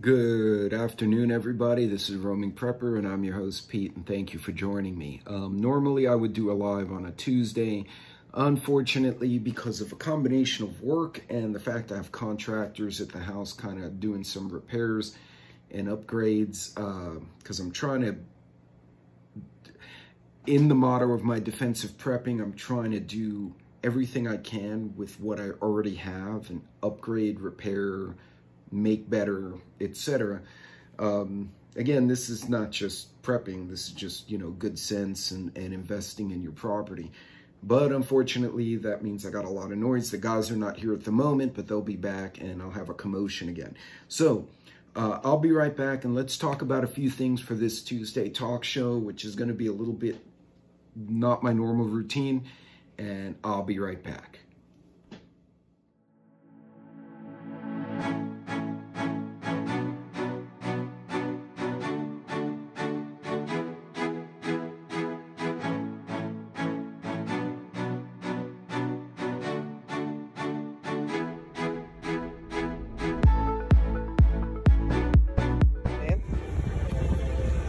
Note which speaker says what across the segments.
Speaker 1: Good afternoon, everybody. This is Roaming Prepper, and I'm your host, Pete, and thank you for joining me. Normally, I would do a live on a Tuesday. Unfortunately, because of a combination of work and the fact I have contractors at the house kind of doing some repairs and upgrades, because I'm trying to, in the motto of my defensive prepping, I'm trying to do everything I can with what I already have and upgrade, repair, make better, etc. Again, this is not just prepping. This is just, good sense and investing in your property. But unfortunately, that means I got a lot of noise. The guys are not here at the moment, but they'll be back and I'll have a commotion again. So I'll be right back, and let's talk about a few things for this Tuesday talk show, which is going to be a little bit not my normal routine, and I'll be right back.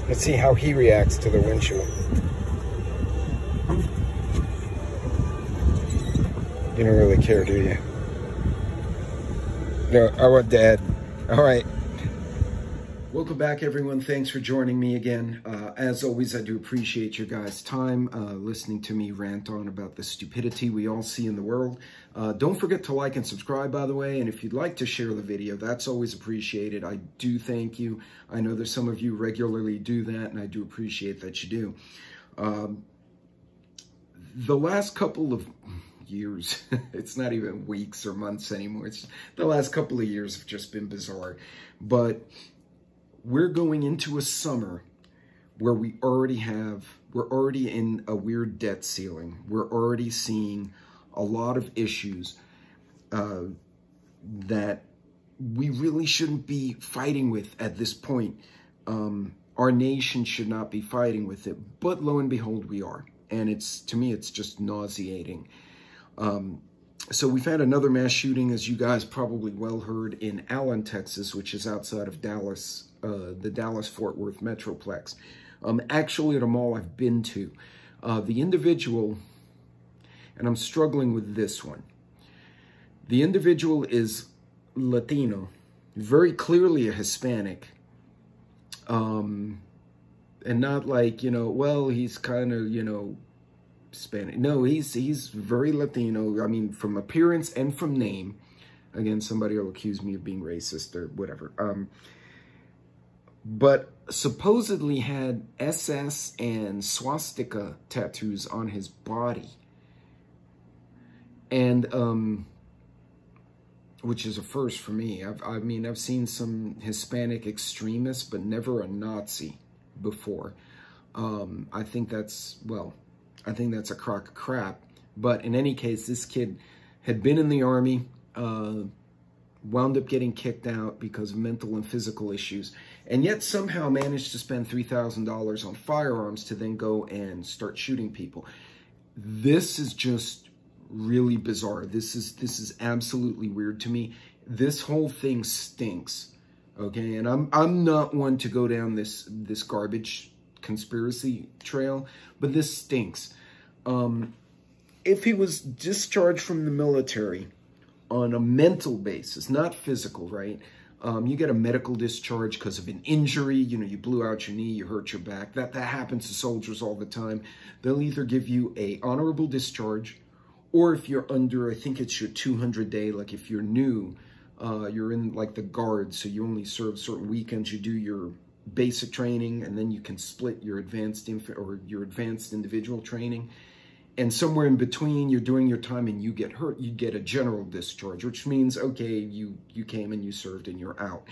Speaker 1: Let's see how he reacts to the windshield. You don't really care, do you? No, I want Dad. All right. Welcome back, everyone. Thanks for joining me again. As always, I do appreciate your guys' time listening to me rant on about the stupidity we all see in the world. Don't forget to like and subscribe, by the way, and if you'd like to share the video, that's always appreciated. I do thank you. I know there's some of you regularly do that, and I do appreciate that you do. The last couple of years, it's not even weeks or months anymore, it's the last couple of years have just been bizarre, but we're going into a summer where we're already in a weird debt ceiling. We're already seeing a lot of issues that we really shouldn't be fighting with at this point. Our nation should not be fighting with it, but lo and behold, we are. And to me, it's just nauseating. So we've had another mass shooting, as you guys probably well heard, in Allen, Texas, which is outside of Dallas, the Dallas-Fort Worth Metroplex. Actually, at a mall I've been to. The individual, and I'm struggling with this one. The individual is Latino, very clearly a Hispanic, and not like, well, he's kind of, Hispanic. No, he's very Latino. I mean, from appearance and from name. Again, somebody will accuse me of being racist or whatever. But supposedly had SS and swastika tattoos on his body. And, which is a first for me. I've seen some Hispanic extremists, but never a Nazi before. I think that's a crock of crap. But in any case, this kid had been in the Army, wound up getting kicked out because of mental and physical issues, and yet somehow managed to spend $3,000 on firearms to then go and start shooting people. This is just really bizarre. This is absolutely weird to me. This whole thing stinks. Okay, and I'm not one to go down this garbage conspiracy trail, but this stinks. If he was discharged from the military on a mental basis, not physical, right? You get a medical discharge because of an injury, you blew out your knee, you hurt your back. That happens to soldiers all the time. They'll either give you a honorable discharge, or if you're under, I think it's your 200-day, like if you're new, you're in like the Guards, so you only serve certain weekends, you do your basic training, and then you can split your advanced individual training. And somewhere in between, you're doing your time and you get hurt, you get a general discharge, which means, okay, you came and you served and you're out.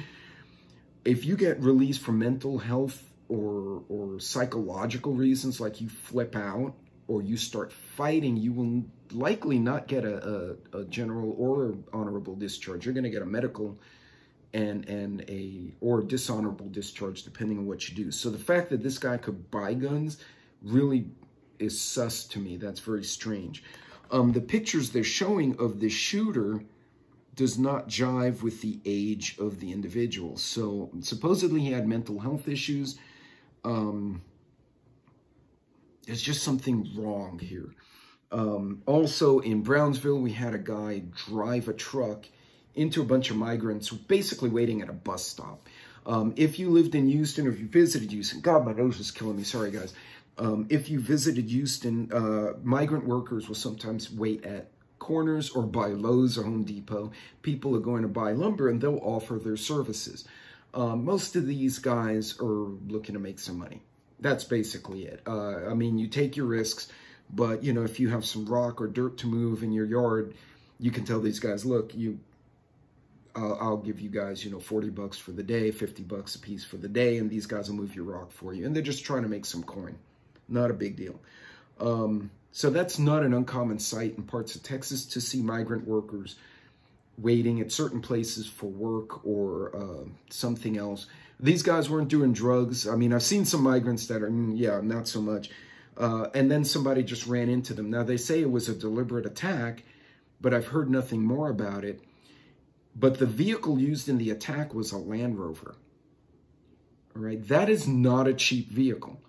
Speaker 1: If you get released for mental health or psychological reasons, like you flip out or you start fighting, you will likely not get a general or honorable discharge. You're going to get a medical or dishonorable discharge, depending on what you do. So the fact that this guy could buy guns really is sus to me. That's very strange. The pictures they're showing of the shooter does not jive with the age of the individual. So supposedly he had mental health issues. There's just something wrong here. Also in Brownsville, we had a guy drive a truck into a bunch of migrants basically waiting at a bus stop. If you lived in Houston, or if you visited Houston, God, my nose is killing me, sorry guys. If you visited Houston, migrant workers will sometimes wait at corners or by Lowe's or Home Depot. People are going to buy lumber and they'll offer their services. Most of these guys are looking to make some money. That's basically it. I mean, you take your risks, but you know, if you have some rock or dirt to move in your yard, you can tell these guys, look, I'll give you guys, you know, 40 bucks for the day, 50 bucks a piece for the day, and these guys will move your rock for you. And they're just trying to make some coin. Not a big deal. So that's not an uncommon sight in parts of Texas to see migrant workers waiting at certain places for work or something else. These guys weren't doing drugs. I mean, I've seen some migrants that are, yeah, not so much. And then somebody just ran into them. Now, they say it was a deliberate attack, but I've heard nothing more about it. But the vehicle used in the attack was a Land Rover. All right, that is not a cheap vehicle.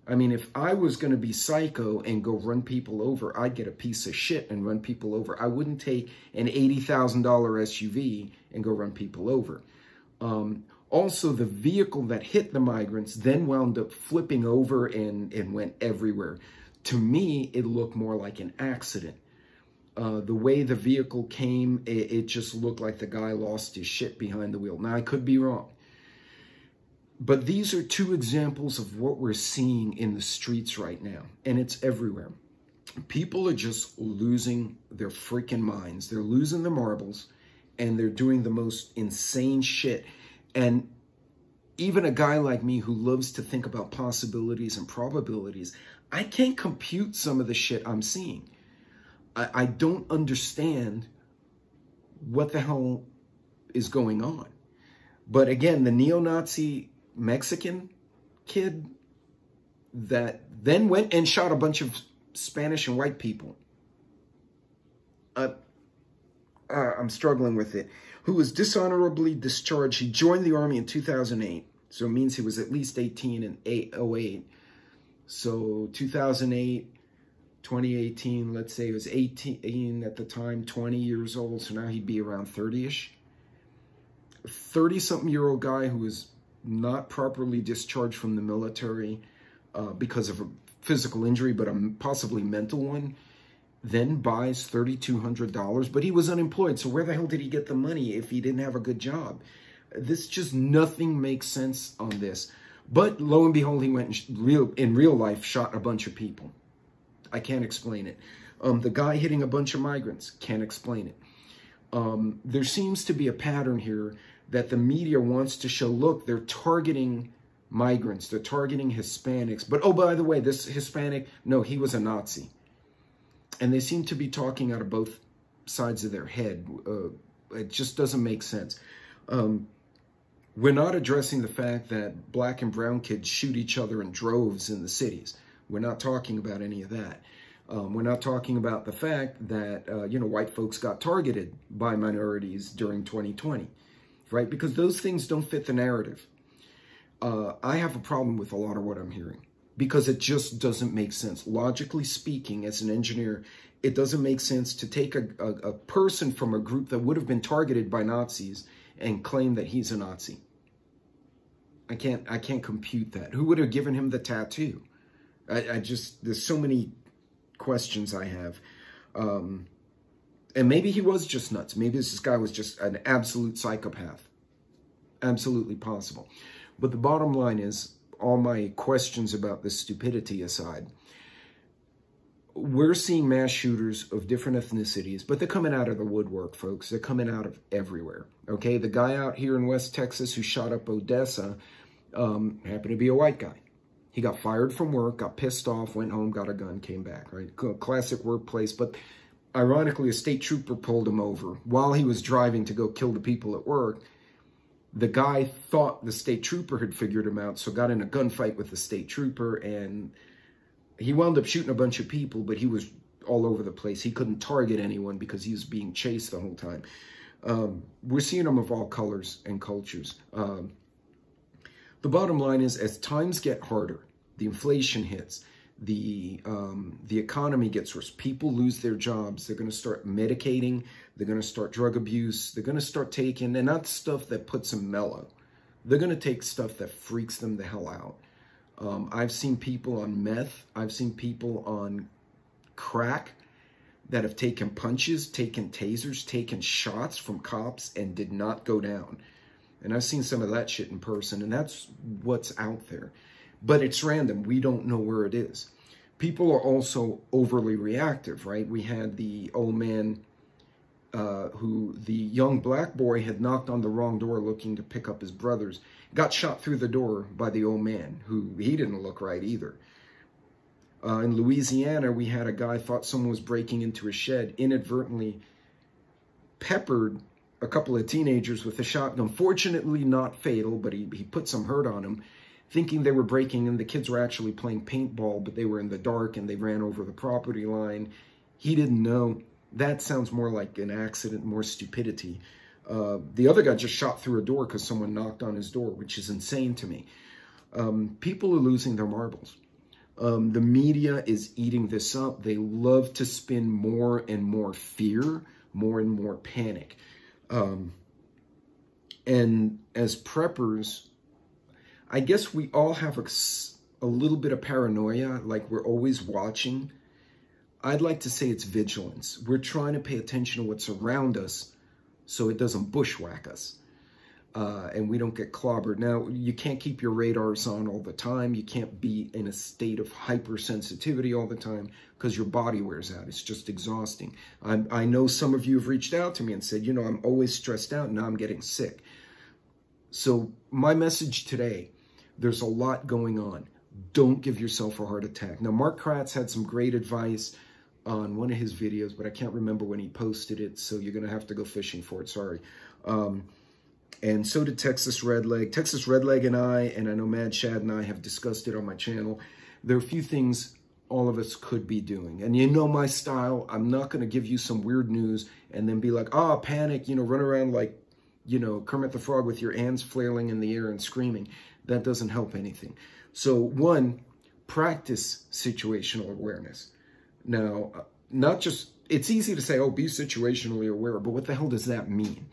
Speaker 1: I mean, if I was going to be psycho and go run people over, I'd get a piece of shit and run people over. I wouldn't take an $80,000 SUV and go run people over. Also, the vehicle that hit the migrants then wound up flipping over and went everywhere. To me, it looked more like an accident. The way the vehicle came, it just looked like the guy lost his shit behind the wheel. Now, I could be wrong. But these are two examples of what we're seeing in the streets right now. And it's everywhere. People are just losing their freaking minds. They're losing their marbles. And they're doing the most insane shit. And even a guy like me who loves to think about possibilities and probabilities, I can't compute some of the shit I'm seeing. I don't understand what the hell is going on. But again, the neo-Nazi Mexican kid that then went and shot a bunch of Spanish and white people. I'm struggling with it. Who was dishonorably discharged. He joined the army in 2008. So it means he was at least 18 in 08. So 2008, 2018, let's say he was 18 at the time, 20 years old. So now he'd be around 30-ish. A 30-something-year-old guy who was not properly discharged from the military because of a physical injury, but a possibly mental one, then buys $3,200, but he was unemployed. So where the hell did he get the money if he didn't have a good job? This just, nothing makes sense on this. But lo and behold, he went in real life, shot a bunch of people. I can't explain it. The guy hitting a bunch of migrants, can't explain it. There seems to be a pattern here that the media wants to show, look, they're targeting migrants, they're targeting Hispanics. But, oh, by the way, this Hispanic, no, he was a Nazi. And they seem to be talking out of both sides of their head. It just doesn't make sense. We're not addressing the fact that black and brown kids shoot each other in droves in the cities. We're not talking about any of that. We're not talking about the fact that, you know, white folks got targeted by minorities during 2020, right? Because those things don't fit the narrative. I have a problem with a lot of what I'm hearing because it just doesn't make sense. Logically speaking, as an engineer, it doesn't make sense to take a person from a group that would have been targeted by Nazis and claim that he's a Nazi. I can't compute that. Who would have given him the tattoo? There's so many questions I have. And maybe he was just nuts. Maybe this guy was just an absolute psychopath. Absolutely possible. But the bottom line is, all my questions about this stupidity aside, we're seeing mass shooters of different ethnicities, but they're coming out of the woodwork, folks. They're coming out of everywhere, okay? The guy out here in West Texas who shot up Odessa happened to be a white guy. He got fired from work, got pissed off, went home, got a gun, came back, right? Classic workplace, but ironically, a state trooper pulled him over while he was driving to go kill the people at work. The guy thought the state trooper had figured him out, so got in a gunfight with the state trooper, and he wound up shooting a bunch of people, but he was all over the place. He couldn't target anyone because he was being chased the whole time. We're seeing them of all colors and cultures. The bottom line is, as times get harder, the inflation hits, the economy gets worse, people lose their jobs, they're going to start medicating, they're going to start drug abuse, they're going to start taking, and not stuff that puts them mellow. They're going to take stuff that freaks them the hell out. I've seen people on meth, I've seen people on crack that have taken punches, taken tasers, taken shots from cops and did not go down. And I've seen some of that shit in person, and that's what's out there. But it's random. We don't know where it is. People are also overly reactive, right? We had the old man the young black boy had knocked on the wrong door looking to pick up his brothers, got shot through the door by the old man, who he didn't look right either. In Louisiana, we had a guy thought someone was breaking into a shed, inadvertently peppered a couple of teenagers with a shotgun. Fortunately, not fatal, but he put some hurt on them, thinking they were breaking in. The kids were actually playing paintball, but they were in the dark and they ran over the property line. He didn't know. That sounds more like an accident, more stupidity. The other guy just shot through a door because someone knocked on his door, which is insane to me. People are losing their marbles. The media is eating this up. They love to spin more and more fear, more and more panic. And as preppers, I guess we all have a little bit of paranoia, like we're always watching. I'd like to say it's vigilance. We're trying to pay attention to what's around us so it doesn't bushwhack us. And we don't get clobbered. Now, you can't keep your radars on all the time. You can't be in a state of hypersensitivity all the time because your body wears out. It's just exhausting. I know some of you have reached out to me and said, you know, I'm always stressed out and now I'm getting sick. So my message today, there's a lot going on. Don't give yourself a heart attack. Now, Mark Kratz had some great advice on one of his videos, but I can't remember when he posted it, so you're going to have to go fishing for it. Sorry. And so did Texas Redleg. Texas Redleg and I know Mad Shad and I have discussed it on my channel. There are a few things all of us could be doing. And you know my style. I'm not going to give you some weird news and then be like, ah, panic, you know, run around like, you know, Kermit the Frog with your hands flailing in the air and screaming. That doesn't help anything. So one, practice situational awareness. Now, not just, it's easy to say, oh, be situationally aware, but what the hell does that mean?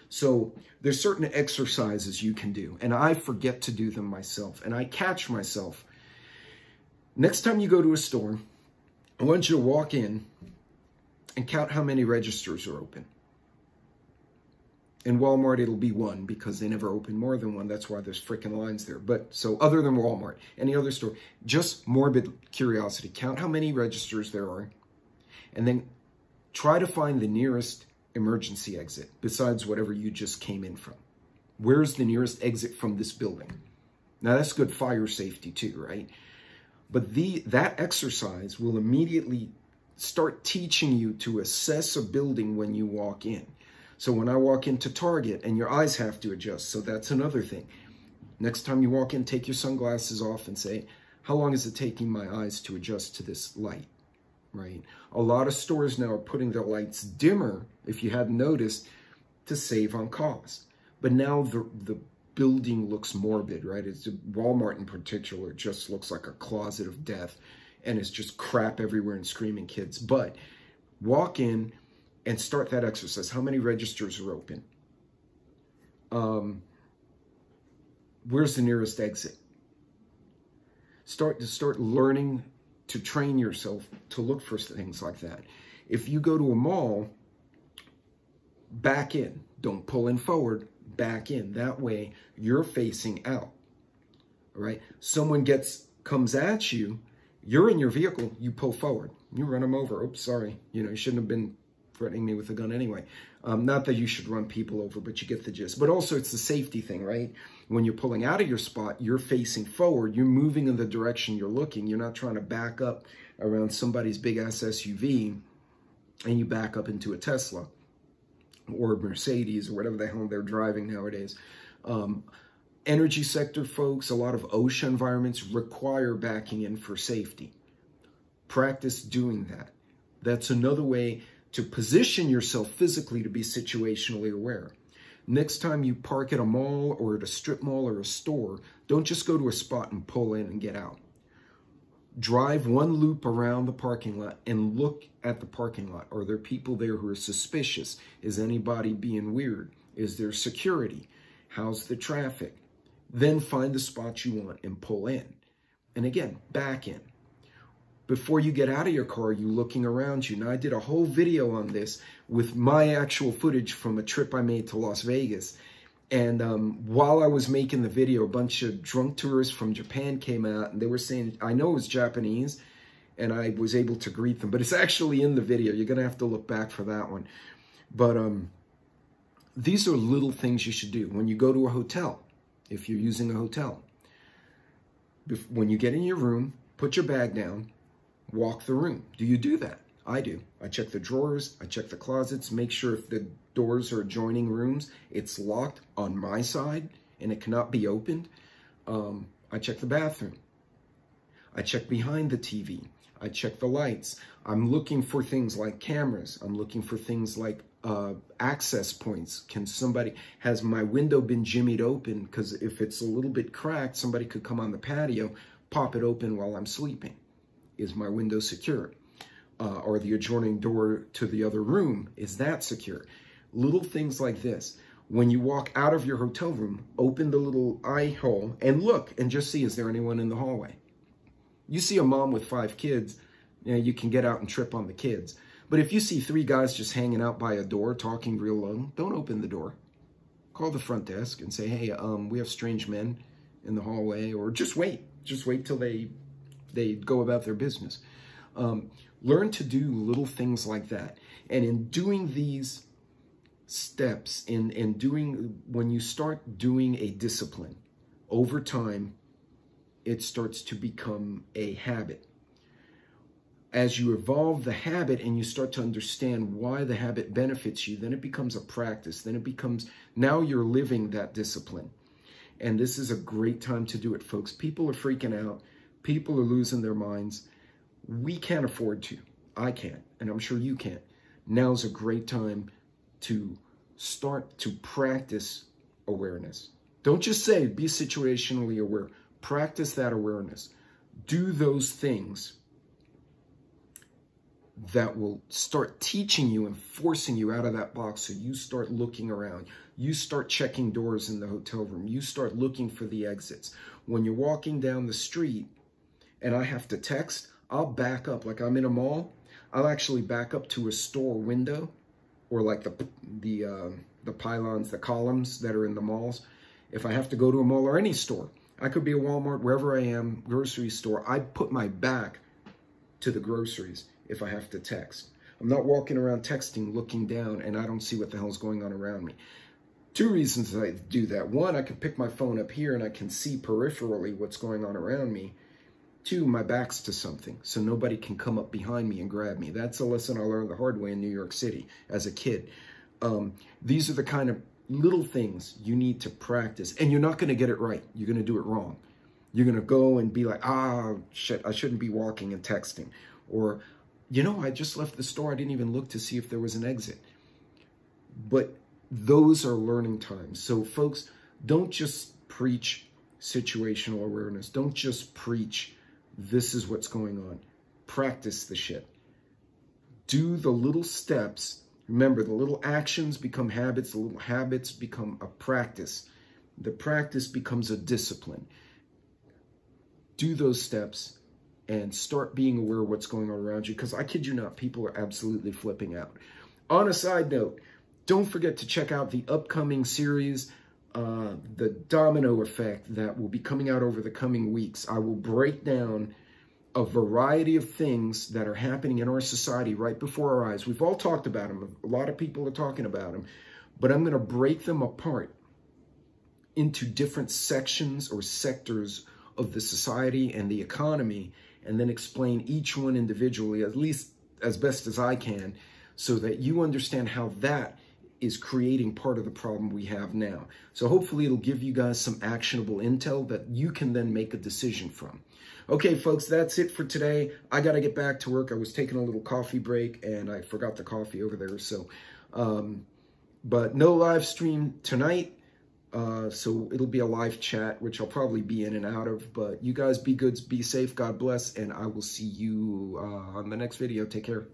Speaker 1: So there's certain exercises you can do, and I forget to do them myself, and I catch myself. Next time you go to a store, I want you to walk in and count how many registers are open. In Walmart, it'll be one because they never open more than one. That's why there's freaking lines there. But so other than Walmart, any other store, just morbid curiosity. Count how many registers there are. And then try to find the nearest emergency exit besides whatever you just came in from. Where's the nearest exit from this building? Now, that's good fire safety too, right? But that exercise will immediately start teaching you to assess a building when you walk in. So when I walk into Target and your eyes have to adjust, so that's another thing. Next time you walk in, take your sunglasses off and say, how long is it taking my eyes to adjust to this light, right? A lot of stores now are putting their lights dimmer, if you hadn't noticed, to save on cost. But now the building looks morbid, right? It's Walmart in particular just looks like a closet of death, and it's just crap everywhere and screaming kids. But walk in and start that exercise. How many registers are open? Where's the nearest exit? Start learning to train yourself to look for things like that. If you go to a mall, back in. Don't pull in forward, back in. That way you're facing out, right? Someone comes at you, you're in your vehicle, you pull forward. You run them over. Oops, sorry. You know, you shouldn't have been threatening me with a gun anyway. Not that you should run people over, but you get the gist. But also it's the safety thing, right? When you're pulling out of your spot, you're facing forward. You're moving in the direction you're looking. You're not trying to back up around somebody's big-ass SUV and you back up into a Tesla or a Mercedes or whatever the hell they're driving nowadays. Energy sector folks, a lot of OSHA environments require backing in for safety. Practice doing that. That's another way to position yourself physically to be situationally aware. Next time you park at a mall or at a strip mall or a store, don't just go to a spot and pull in and get out. Drive one loop around the parking lot and look at the parking lot. Are there people there who are suspicious? Is anybody being weird? Is there security? How's the traffic? Then find the spot you want and pull in. And again, back in. Before you get out of your car, you looking around you. Now, I did a whole video on this with my actual footage from a trip I made to Las Vegas. And while I was making the video, a bunch of drunk tourists from Japan came out, and they were saying, I know it was Japanese, and I was able to greet them. But it's actually in the video. You're going to have to look back for that one. But these are little things you should do. When you go to a hotel, if you're using a hotel, when you get in your room, put your bag down, walk the room. Do you do that? I do. I check the drawers, I check the closets, make sure if the doors are adjoining rooms, it's locked on my side and it cannot be opened. I check the bathroom. I check behind the TV. I check the lights. I'm looking for things like cameras. I'm looking for things like access points. Has my window been jimmied open? Because if it's a little bit cracked, somebody could come on the patio, pop it open while I'm sleeping. Is my window secure? Or the adjoining door to the other room, is that secure? Little things like this. When you walk out of your hotel room, open the little eye hole and look and just see, is there anyone in the hallway? You see a mom with 5 kids, you can get out and trip on the kids. But if you see 3 guys just hanging out by a door talking real low, don't open the door. Call the front desk and say, hey, we have strange men in the hallway, or just wait. Just wait till they go about their business. Learn to do little things like that. And in doing these steps, when you start doing a discipline, over time, it starts to become a habit. As you evolve the habit and you start to understand why the habit benefits you, then it becomes a practice. Then it becomes, now you're living that discipline. And this is a great time to do it, folks. People are freaking out. People are losing their minds. We can't afford to. I can't, and I'm sure you can't. Now's a great time to start to practice awareness. Don't just say, be situationally aware. Practice that awareness. Do those things that will start teaching you and forcing you out of that box, so you start looking around. You start checking doors in the hotel room. You start looking for the exits. When you're walking down the street and I have to text, I'll back up. Like I'm in a mall, I'll actually back up to a store window, or like the pylons, the columns that are in the malls. If I have to go to a mall or any store, I could be a Walmart, wherever I am, grocery store, I put my back to the groceries if I have to text. I'm not walking around texting, looking down, and I don't see what the hell's going on around me. 2 reasons I do that. 1, I can pick my phone up here and I can see peripherally what's going on around me. 2, my back's to something, so nobody can come up behind me and grab me. That's a lesson I learned the hard way in New York City as a kid. These are the kind of little things you need to practice, and you're not going to get it right. You're going to do it wrong. You're going to go and be like, shit, I shouldn't be walking and texting. Or, I just left the store. I didn't even look to see if there was an exit. But those are learning times. So folks, don't just preach situational awareness. Don't just preach, this is what's going on. Practice the shit. Do the little steps. Remember, the little actions become habits. The little habits become a practice. The practice becomes a discipline. Do those steps and start being aware of what's going on around you, because I kid you not, people are absolutely flipping out. On a side note, don't forget to check out the upcoming series, The Domino Effect, that will be coming out over the coming weeks. I will break down a variety of things that are happening in our society right before our eyes. We've all talked about them. A lot of people are talking about them. But I'm going to break them apart into different sections or sectors of the society and the economy, and then explain each one individually, at least as best as I can, so that you understand how that is creating part of the problem we have now. So hopefully it'll give you guys some actionable intel that you can then make a decision from. Okay, folks, that's it for today. I got to get back to work. I was taking a little coffee break and I forgot the coffee over there. So, but no live stream tonight. So it'll be a live chat, which I'll probably be in and out of. But you guys be good, be safe, God bless, and I will see you on the next video. Take care.